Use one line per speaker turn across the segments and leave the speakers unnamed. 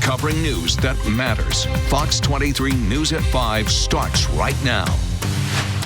covering news that matters. Fox 23 News at 5 starts right now.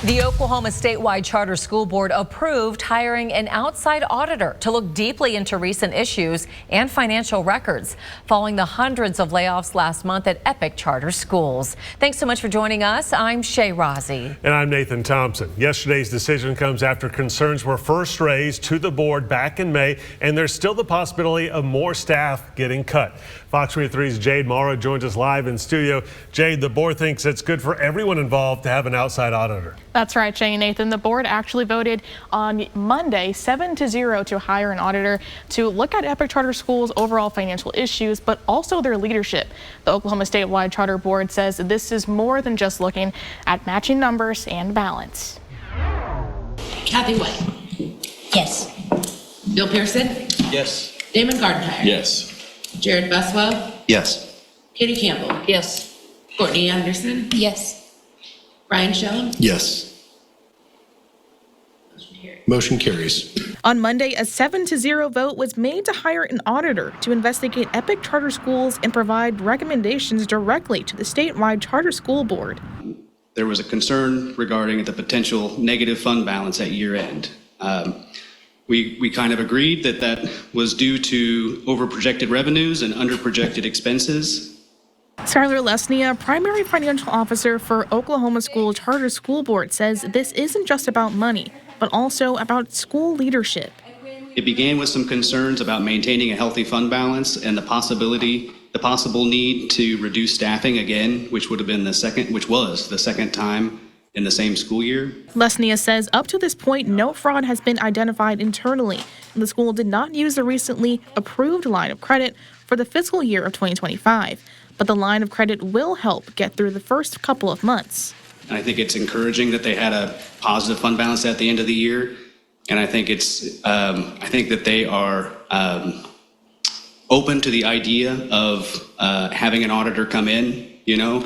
The Oklahoma Statewide Charter School Board approved hiring an outside auditor to look deeply into recent issues and financial records following the hundreds of layoffs last month at Epic Charter Schools. Thanks so much for joining us. I'm Shay Rozzi.
And I'm Nathan Thompson. Yesterday's decision comes after concerns were first raised to the board back in May, and there's still the possibility of more staff getting cut. Fox 23's Jade Morrow joins us live in studio. Jade, the board thinks it's good for everyone involved to have an outside auditor.
That's right, Shay and Nathan. The board actually voted on Monday 7-0 to hire an auditor to look at Epic Charter Schools' overall financial issues, but also their leadership. The Oklahoma Statewide Charter Board says this is more than just looking at matching numbers and balance.
Kathy White.
Yes.
Bill Pearson.
Yes.
Damon Gardentire.
Yes.
Jared Buswell.
Yes.
Kitty Campbell.
Yes.
Courtney Anderson.
Yes.
Brian Shellham.
Yes. Motion carries.
On Monday, a 7-0 vote was made to hire an auditor to investigate Epic Charter Schools and provide recommendations directly to the statewide charter school board.
There was a concern regarding the potential negative fund balance at year end. We kind of agreed that that was due to overprojected revenues and underprojected expenses.
Skylar Lesnia, primary financial officer for Oklahoma School Charter School Board, says this isn't just about money, but also about school leadership.
It began with some concerns about maintaining a healthy fund balance and the possible need to reduce staffing again, which was the second time in the same school year.
Lesnia says up to this point, no fraud has been identified internally, and the school did not use the recently approved line of credit for the fiscal year of 2025. But the line of credit will help get through the first couple of months.
And I think it's encouraging that they had a positive fund balance at the end of the year. And I think that they are open to the idea of having an auditor come in,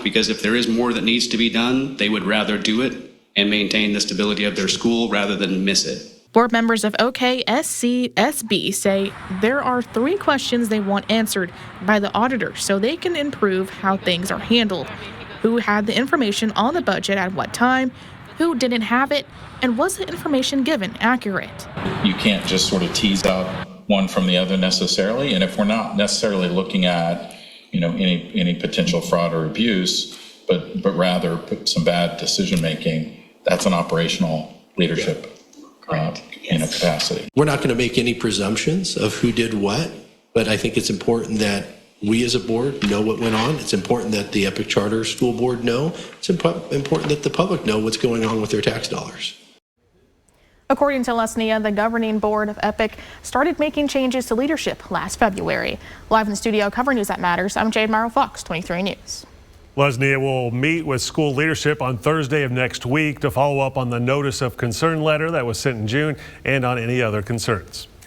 because if there is more that needs to be done, they would rather do it and maintain the stability of their school rather than miss it.
Board members of OKSCSB say there are 3 questions they want answered by the auditor so they can improve how things are handled. Who had the information on the budget at what time? Who didn't have it? And was the information given accurate?
You can't just sort of tease out one from the other necessarily. And if we're not necessarily looking at, any potential fraud or abuse, but rather some bad decision making, that's an operational leadership capacity.
We're not going to make any presumptions of who did what, but I think it's important that we as a board know what went on. It's important that the Epic Charter School Board know. It's important that the public know what's going on with their tax dollars.
According to Lesnia, the governing board of Epic started making changes to leadership last February. Live in the studio covering News That Matters, I'm Jade Morrow, Fox 23 News.
Lesnia will meet with school leadership on Thursday of next week to follow up on the notice of concern letter that was sent in June and on any other concerns.